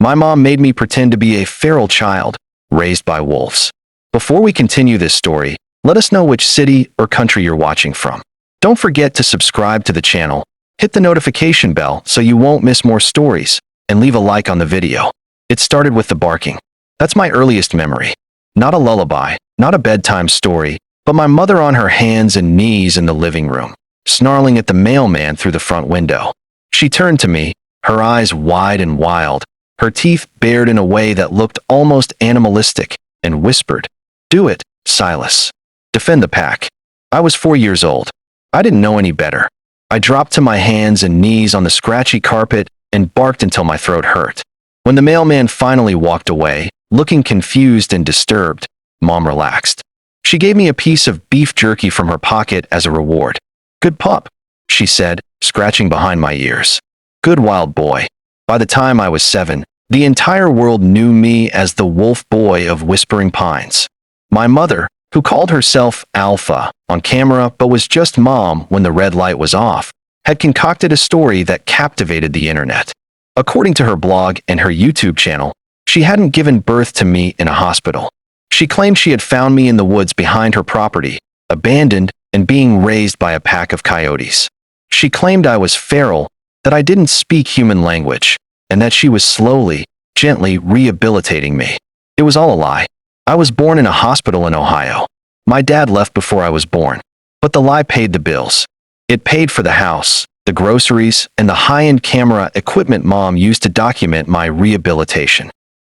My mom made me pretend to be a feral child raised by wolves. Before we continue this story, let us know which city or country you're watching from. Don't forget to subscribe to the channel, hit the notification bell so you won't miss more stories, and leave a like on the video. It started with the barking. That's my earliest memory. Not a lullaby, not a bedtime story, but my mother on her hands and knees in the living room, snarling at the mailman through the front window. She turned to me, her eyes wide and wild, her teeth bared in a way that looked almost animalistic, and whispered, "Do it, Silas. Defend the pack." I was 4 years old. I didn't know any better. I dropped to my hands and knees on the scratchy carpet and barked until my throat hurt. When the mailman finally walked away, looking confused and disturbed, Mom relaxed. She gave me a piece of beef jerky from her pocket as a reward. "Good pup," she said, scratching behind my ears. "Good wild boy." By the time I was 7, the entire world knew me as the wolf boy of Whispering Pines. My mother, who called herself Alpha on camera but was just Mom when the red light was off, had concocted a story that captivated the internet. According to her blog and her YouTube channel, she hadn't given birth to me in a hospital. She claimed she had found me in the woods behind her property, abandoned and being raised by a pack of coyotes. She claimed I was feral, that I didn't speak human language, and that she was slowly, gently rehabilitating me. It was all a lie. I was born in a hospital in Ohio. My dad left before I was born, but the lie paid the bills. It paid for the house, the groceries, and the high-end camera equipment Mom used to document my rehabilitation.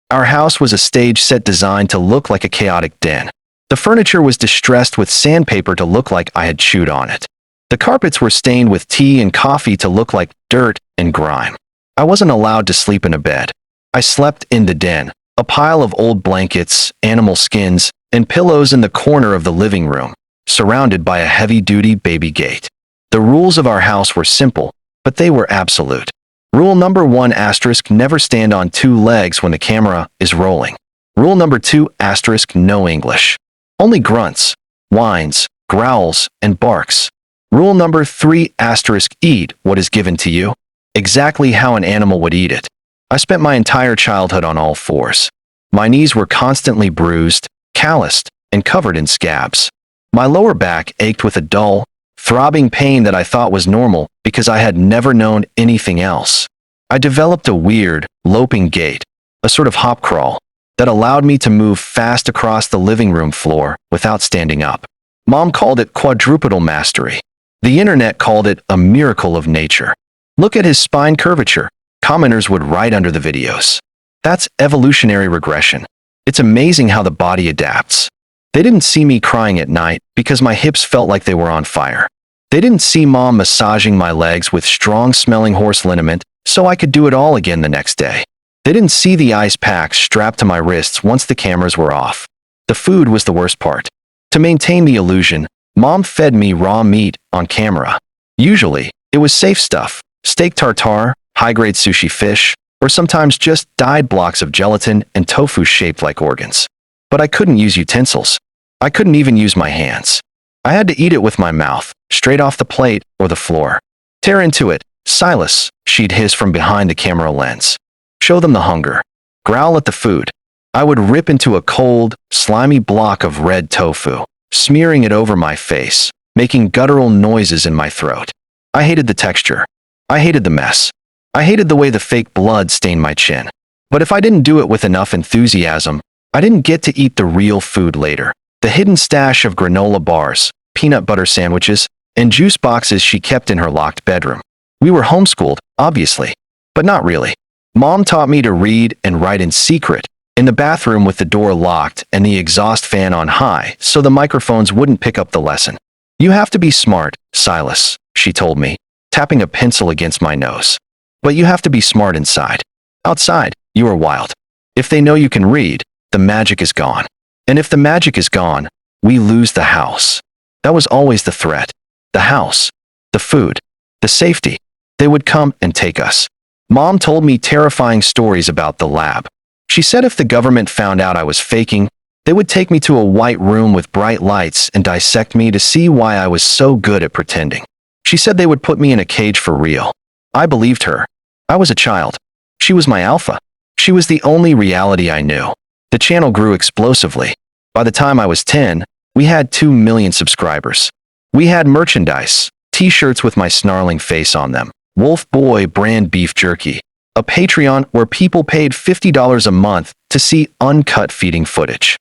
Our house was a stage set designed to look like a chaotic den. The furniture was distressed with sandpaper to look like I had chewed on it. The carpets were stained with tea and coffee to look like dirt and grime. I wasn't allowed to sleep in a bed. I slept in the den, a pile of old blankets, animal skins, and pillows in the corner of the living room, surrounded by a heavy-duty baby gate. The rules of our house were simple, but they were absolute. Rule number 1 *, never stand on 2 legs when the camera is rolling. Rule number 2 *, no English. Only grunts, whines, growls, and barks. Rule number 3 * eat what is given to you, exactly how an animal would eat it. I spent my entire childhood on all fours. My knees were constantly bruised, calloused, and covered in scabs. My lower back ached with a dull, throbbing pain that I thought was normal because I had never known anything else. I developed a weird, loping gait, a sort of hop crawl, that allowed me to move fast across the living room floor without standing up. Mom called it quadrupedal mastery. The internet called it a miracle of nature. "Look at his spine curvature," commenters would write under the videos. That's evolutionary regression. It's amazing how the body adapts. They didn't see me crying at night because my hips felt like they were on fire. They didn't see Mom massaging my legs with strong-smelling horse liniment so I could do it all again the next day. They didn't see the ice packs strapped to my wrists once the cameras were off. The food was the worst part. To maintain the illusion, Mom fed me raw meat on camera. Usually, it was safe stuff, steak tartare, high-grade sushi fish, or sometimes just dyed blocks of gelatin and tofu shaped like organs. But I couldn't use utensils. I couldn't even use my hands. I had to eat it with my mouth, straight off the plate or the floor. "Tear into it, Silas," she'd hiss from behind the camera lens. "Show them the hunger. Growl at the food." I would rip into a cold, slimy block of red tofu, smearing it over my face, making guttural noises in my throat. I hated the texture. I hated the mess. I hated the way the fake blood stained my chin. But if I didn't do it with enough enthusiasm, I didn't get to eat the real food later. The hidden stash of granola bars, peanut butter sandwiches, and juice boxes she kept in her locked bedroom. We were homeschooled, obviously, but not really. Mom taught me to read and write in secret, in the bathroom with the door locked and the exhaust fan on high so the microphones wouldn't pick up the lesson. "You have to be smart, Silas," she told me, tapping a pencil against my nose. "But you have to be smart inside. Outside, you are wild. If they know you can read, the magic is gone. And if the magic is gone, we lose the house." That was always the threat. The house, the food, the safety. They would come and take us. Mom told me terrifying stories about the lab. She said if the government found out I was faking, they would take me to a white room with bright lights and dissect me to see why I was so good at pretending. She said they would put me in a cage for real. I believed her. I was a child. She was my alpha. She was the only reality I knew. The channel grew explosively. By the time I was 10, we had 2 million subscribers. We had merchandise, t-shirts with my snarling face on them, Wolf Boy brand beef jerky, a Patreon where people paid $50 a month to see uncut feeding footage.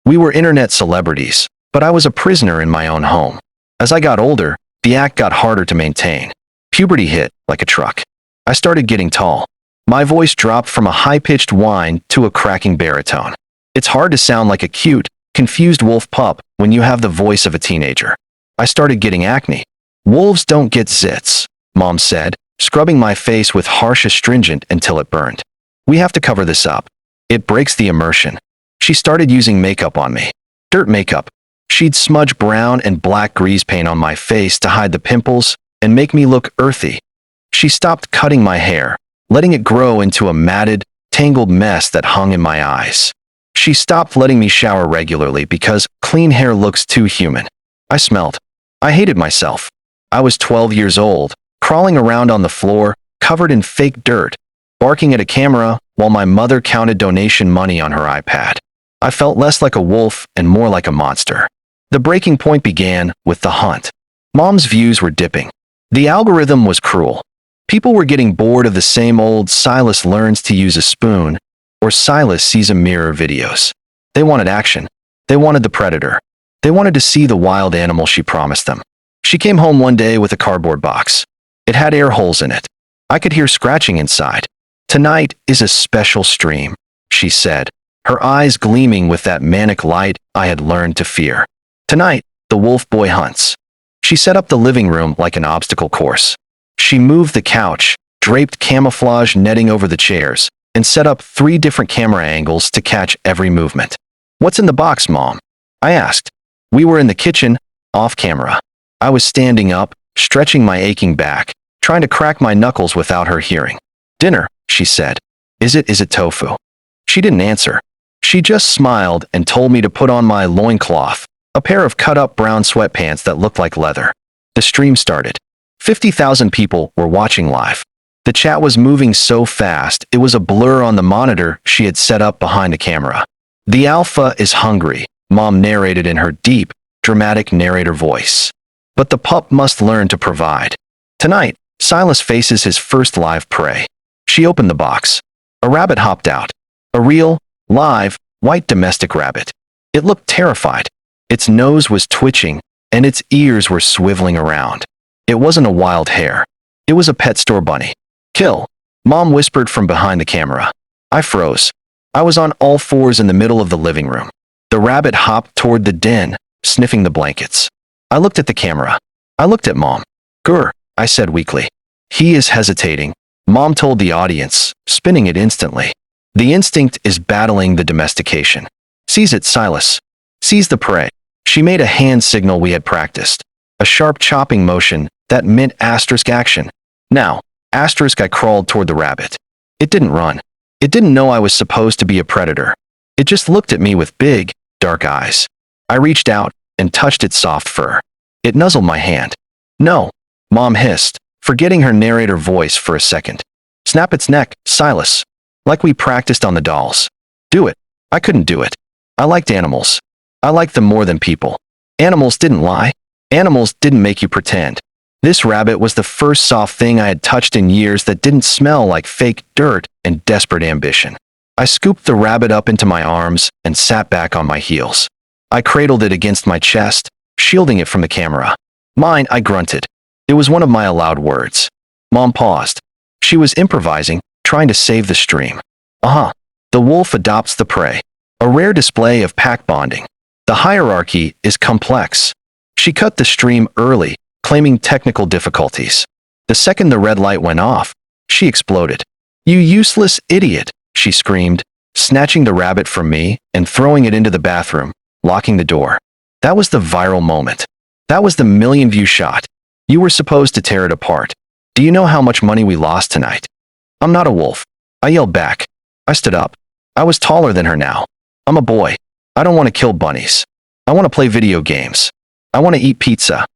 We were internet celebrities, but I was a prisoner in my own home. As I got older, the act got harder to maintain. Puberty hit like a truck. I started getting tall. My voice dropped from a high-pitched whine to a cracking baritone. It's hard to sound like a cute, confused wolf pup when you have the voice of a teenager. I started getting acne. Wolves don't get zits, Mom said, scrubbing my face with harsh astringent until it burned. We have to cover this up. It breaks the immersion. She started using makeup on me. Dirt makeup. She'd smudge brown and black grease paint on my face to hide the pimples and make me look earthy. She stopped cutting my hair, letting it grow into a matted, tangled mess that hung in my eyes. She stopped letting me shower regularly because clean hair looks too human. I smelled. I hated myself. I was 12 years old, crawling around on the floor, covered in fake dirt, barking at a camera while my mother counted donation money on her iPad. I felt less like a wolf and more like a monster. The breaking point began with the hunt. Mom's views were dipping. The algorithm was cruel. People were getting bored of the same old Silas learns to use a spoon or Silas sees a mirror videos. They wanted action. They wanted the predator. They wanted to see the wild animal she promised them. She came home one day with a cardboard box. It had air holes in it. I could hear scratching inside. "Tonight is a special stream," she said, her eyes gleaming with that manic light I had learned to fear. "Tonight, the wolf boy hunts." She set up the living room like an obstacle course. She moved the couch, draped camouflage netting over the chairs, and set up 3 different camera angles to catch every movement. "What's in the box, Mom?" I asked. We were in the kitchen, off camera. I was standing up, stretching my aching back, trying to crack my knuckles without her hearing. "Dinner," she said. Is it tofu?" She didn't answer. She just smiled and told me to put on my loincloth, a pair of cut-up brown sweatpants that looked like leather. The stream started. 50,000 people were watching live. The chat was moving so fast, it was a blur on the monitor she had set up behind the camera. "The alpha is hungry," Mom narrated in her deep, dramatic narrator voice. "But the pup must learn to provide. Tonight, Silas faces his first live prey." She opened the box. A rabbit hopped out. A real, live, white domestic rabbit. It looked terrified. Its nose was twitching, and its ears were swiveling around. It wasn't a wild hare. It was a pet store bunny. "Kill," Mom whispered from behind the camera. I froze. I was on all fours in the middle of the living room. The rabbit hopped toward the den, sniffing the blankets. I looked at the camera. I looked at Mom. "Grr," I said weakly. "He is hesitating," Mom told the audience, spinning it instantly. "The instinct is battling the domestication. Seize it, Silas. Seize the prey." She made a hand signal we had practiced. A sharp chopping motion that meant asterisk action. Now, asterisk I crawled toward the rabbit. It didn't run. It didn't know I was supposed to be a predator. It just looked at me with big, dark eyes. I reached out and touched its soft fur. It nuzzled my hand. "No," Mom hissed, forgetting her narrator voice for a second. "Snap its neck, Silas." Like we practiced on the dolls. "Do it." I couldn't do it. I liked animals. I liked them more than people. Animals didn't lie. Animals didn't make you pretend. This rabbit was the first soft thing I had touched in years that didn't smell like fake dirt and desperate ambition. I scooped the rabbit up into my arms and sat back on my heels. I cradled it against my chest, shielding it from the camera. "Mine," I grunted. It was one of my allowed words. Mom paused. She was improvising, trying to save the stream. The wolf adopts the prey. A rare display of pack bonding. The hierarchy is complex. She cut the stream early, claiming technical difficulties. The second the red light went off, she exploded. "You useless idiot," she screamed, snatching the rabbit from me and throwing it into the bathroom, locking the door. That was the viral moment. That was the million-view shot. You were supposed to tear it apart. "Do you know how much money we lost tonight?" "I'm not a wolf," I yelled back. I stood up. I was taller than her now. "I'm a boy. I don't want to kill bunnies. I want to play video games. I want to eat pizza."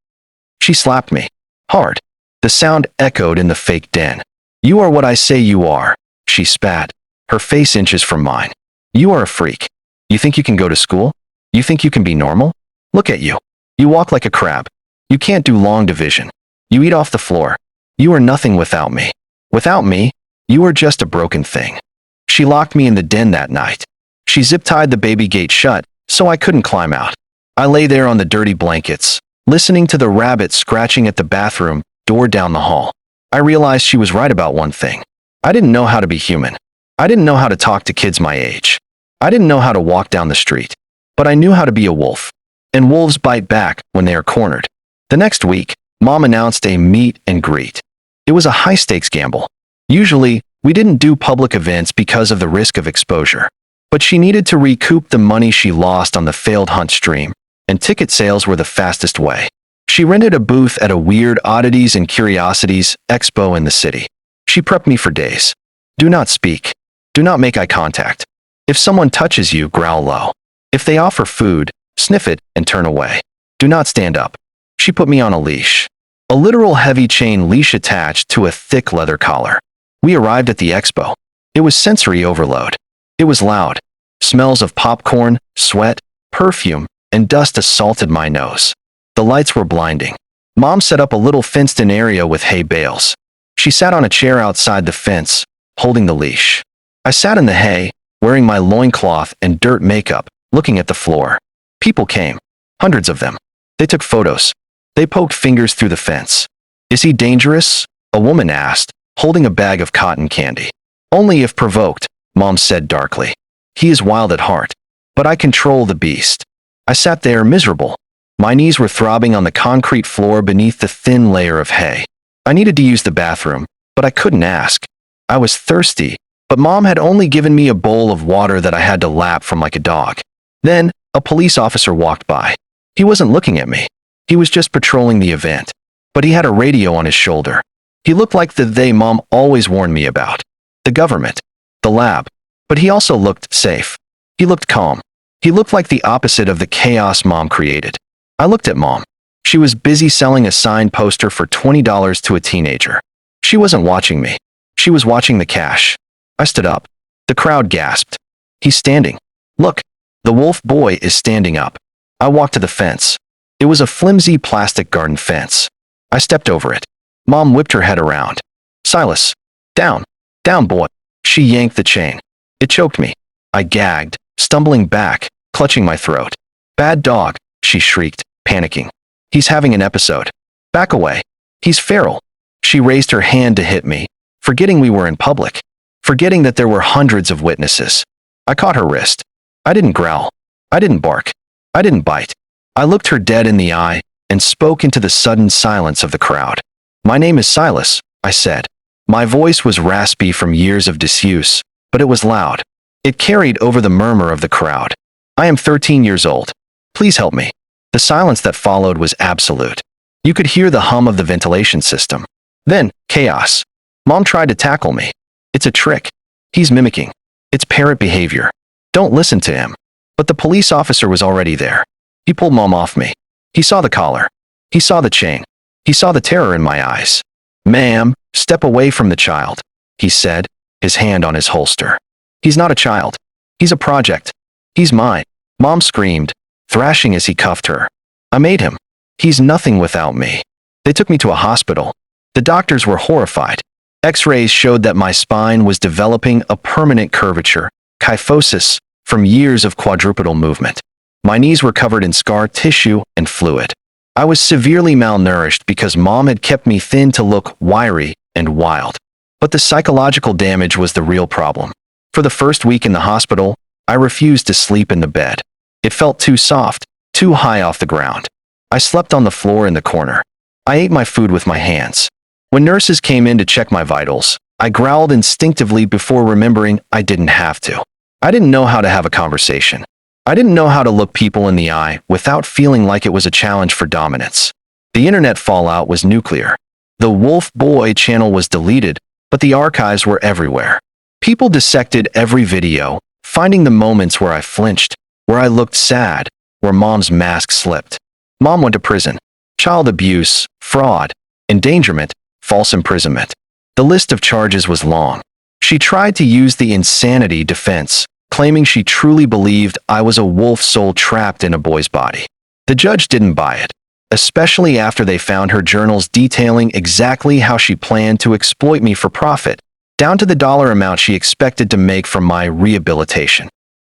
She slapped me. Hard. The sound echoed in the fake den. "You are what I say you are," she spat, her face inches from mine. You are a freak. You think you can go to school? You think you can be normal? Look at you. You walk like a crab. You can't do long division. You eat off the floor. You are nothing without me. Without me, you are just a broken thing. She locked me in the den that night. She zip-tied the baby gate shut, so I couldn't climb out. I lay there on the dirty blankets, listening to the rabbit scratching at the bathroom door down the hall. I realized she was right about one thing. I didn't know how to be human. I didn't know how to talk to kids my age. I didn't know how to walk down the street. But I knew how to be a wolf. And wolves bite back when they are cornered. The next week, Mom announced a meet and greet. It was a high-stakes gamble. Usually, we didn't do public events because of the risk of exposure. But she needed to recoup the money she lost on the failed hunt stream, and ticket sales were the fastest way. She rented a booth at a weird oddities and curiosities expo in the city. She prepped me for days. Do not speak. Do not make eye contact. If someone touches you, growl low. If they offer food, sniff it and turn away. Do not stand up. She put me on a leash. A literal heavy chain leash attached to a thick leather collar. We arrived at the expo. It was sensory overload. It was loud. Smells of popcorn, sweat, perfume, and dust assaulted my nose. The lights were blinding. Mom set up a little fenced-in area with hay bales. She sat on a chair outside the fence, holding the leash. I sat in the hay, wearing my loincloth and dirt makeup, looking at the floor. People came. Hundreds of them. They took photos. They poked fingers through the fence. Is he dangerous? A woman asked, holding a bag of cotton candy. Only if provoked, Mom said darkly. He is wild at heart. But I control the beast. I sat there miserable. My knees were throbbing on the concrete floor beneath the thin layer of hay. I needed to use the bathroom, but I couldn't ask. I was thirsty, but Mom had only given me a bowl of water that I had to lap from like a dog. Then, a police officer walked by. He wasn't looking at me. He was just patrolling the event. But he had a radio on his shoulder. He looked like the they Mom always warned me about. The government. The lab. But he also looked safe. He looked calm. He looked like the opposite of the chaos Mom created. I looked at Mom. She was busy selling a signed poster for $20 to a teenager. She wasn't watching me. She was watching the cash. I stood up. The crowd gasped. He's standing. Look. The wolf boy is standing up. I walked to the fence. It was a flimsy plastic garden fence. I stepped over it. Mom whipped her head around. Silas. Down. Down, boy. She yanked the chain. It choked me. I gagged, stumbling back, clutching my throat. Bad dog, she shrieked, panicking. He's having an episode. Back away. He's feral. She raised her hand to hit me, forgetting we were in public, forgetting that there were hundreds of witnesses. I caught her wrist. I didn't growl. I didn't bark. I didn't bite. I looked her dead in the eye and spoke into the sudden silence of the crowd. My name is Silas, I said. My voice was raspy from years of disuse, but it was loud. It carried over the murmur of the crowd. I am 13 years old. Please help me. The silence that followed was absolute. You could hear the hum of the ventilation system. Then, chaos. Mom tried to tackle me. It's a trick. He's mimicking. It's parrot behavior. Don't listen to him. But the police officer was already there. He pulled Mom off me. He saw the collar. He saw the chain. He saw the terror in my eyes. Ma'am, step away from the child, he said, his hand on his holster. He's not a child. He's a project. He's mine. Mom screamed, thrashing as he cuffed her. I made him. He's nothing without me. They took me to a hospital. The doctors were horrified. X-rays showed that my spine was developing a permanent curvature, kyphosis, from years of quadrupedal movement. My knees were covered in scar tissue and fluid. I was severely malnourished because Mom had kept me thin to look wiry and wild. But the psychological damage was the real problem. For the first week in the hospital, I refused to sleep in the bed. It felt too soft, too high off the ground. I slept on the floor in the corner. I ate my food with my hands. When nurses came in to check my vitals, I growled instinctively before remembering I didn't have to. I didn't know how to have a conversation. I didn't know how to look people in the eye without feeling like it was a challenge for dominance. The internet fallout was nuclear. The Wolf Boy channel was deleted, but the archives were everywhere. People dissected every video, finding the moments where I flinched, where I looked sad, where Mom's mask slipped. Mom went to prison. Child abuse, fraud, endangerment, false imprisonment. The list of charges was long. She tried to use the insanity defense, claiming she truly believed I was a wolf soul trapped in a boy's body. The judge didn't buy it, especially after they found her journals detailing exactly how she planned to exploit me for profit, down to the dollar amount she expected to make from my rehabilitation.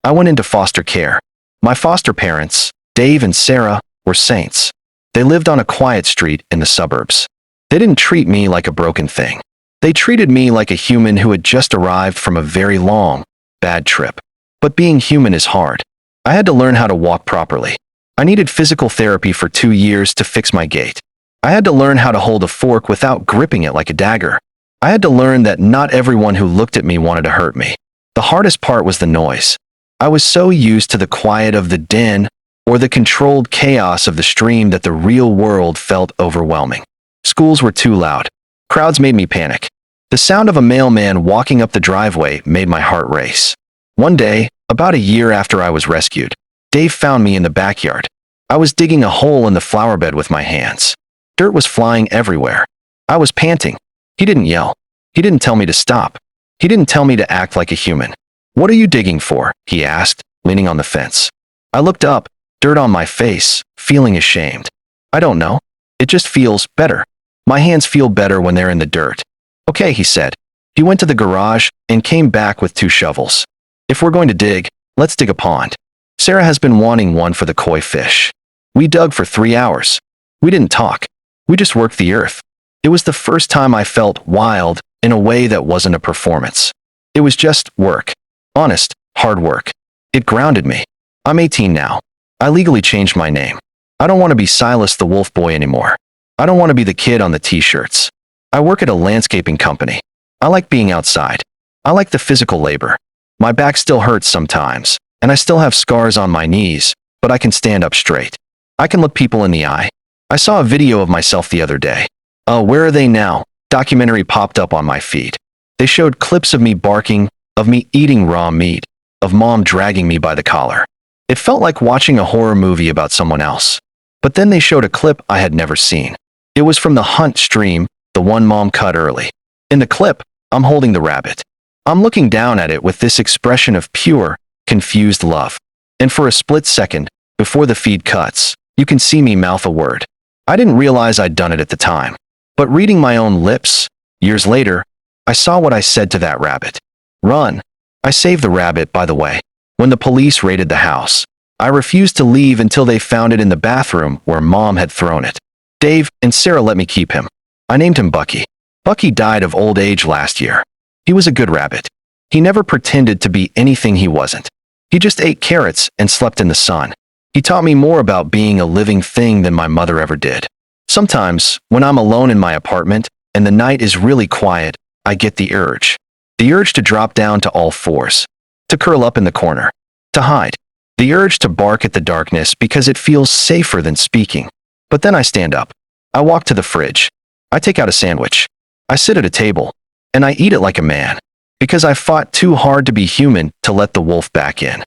I went into foster care. My foster parents, Dave and Sarah, were saints. They lived on a quiet street in the suburbs. They didn't treat me like a broken thing. They treated me like a human who had just arrived from a very long, bad trip. But being human is hard. I had to learn how to walk properly. I needed physical therapy for 2 years to fix my gait. I had to learn how to hold a fork without gripping it like a dagger. I had to learn that not everyone who looked at me wanted to hurt me. The hardest part was the noise. I was so used to the quiet of the den or the controlled chaos of the stream that the real world felt overwhelming. Schools were too loud. Crowds made me panic. The sound of a mailman walking up the driveway made my heart race. One day, about a year after I was rescued, Dave found me in the backyard. I was digging a hole in the flower bed with my hands. Dirt was flying everywhere. I was panting. He didn't yell. He didn't tell me to stop. He didn't tell me to act like a human. "What are you digging for?" he asked, leaning on the fence. I looked up, dirt on my face, feeling ashamed. "I don't know. It just feels better. My hands feel better when they're in the dirt." "Okay," he said. He went to the garage and came back with 2 shovels. "If we're going to dig, let's dig a pond. Sarah has been wanting one for the koi fish." We dug for 3 hours. We didn't talk. We just worked the earth. It was the first time I felt wild in a way that wasn't a performance. It was just work. Honest, hard work. It grounded me. I'm 18 now. I legally changed my name. I don't want to be Silas the Wolf Boy anymore. I don't want to be the kid on the t-shirts. I work at a landscaping company. I like being outside. I like the physical labor. My back still hurts sometimes, and I still have scars on my knees, but I can stand up straight. I can look people in the eye. I saw a video of myself the other day. Where Are They Now? Documentary popped up on my feed. They showed clips of me barking, of me eating raw meat, of mom dragging me by the collar. It felt like watching a horror movie about someone else. But then they showed a clip I had never seen. It was from the hunt stream, the one mom cut early. In the clip, I'm holding the rabbit. I'm looking down at it with this expression of pure, confused love. And for a split second, before the feed cuts, you can see me mouth a word. I didn't realize I'd done it at the time. But reading my own lips, years later, I saw what I said to that rabbit. Run. I saved the rabbit, by the way. When the police raided the house, I refused to leave until they found it in the bathroom where mom had thrown it. Dave and Sarah let me keep him. I named him Bucky. Bucky died of old age last year. He was a good rabbit. He never pretended to be anything he wasn't. He just ate carrots and slept in the sun. He taught me more about being a living thing than my mother ever did. Sometimes, when I'm alone in my apartment and the night is really quiet, I get the urge. The urge to drop down to all fours. To curl up in the corner. To hide. The urge to bark at the darkness because it feels safer than speaking. But then I stand up. I walk to the fridge. I take out a sandwich. I sit at a table. And I eat it like a man. Because I fought too hard to be human to let the wolf back in.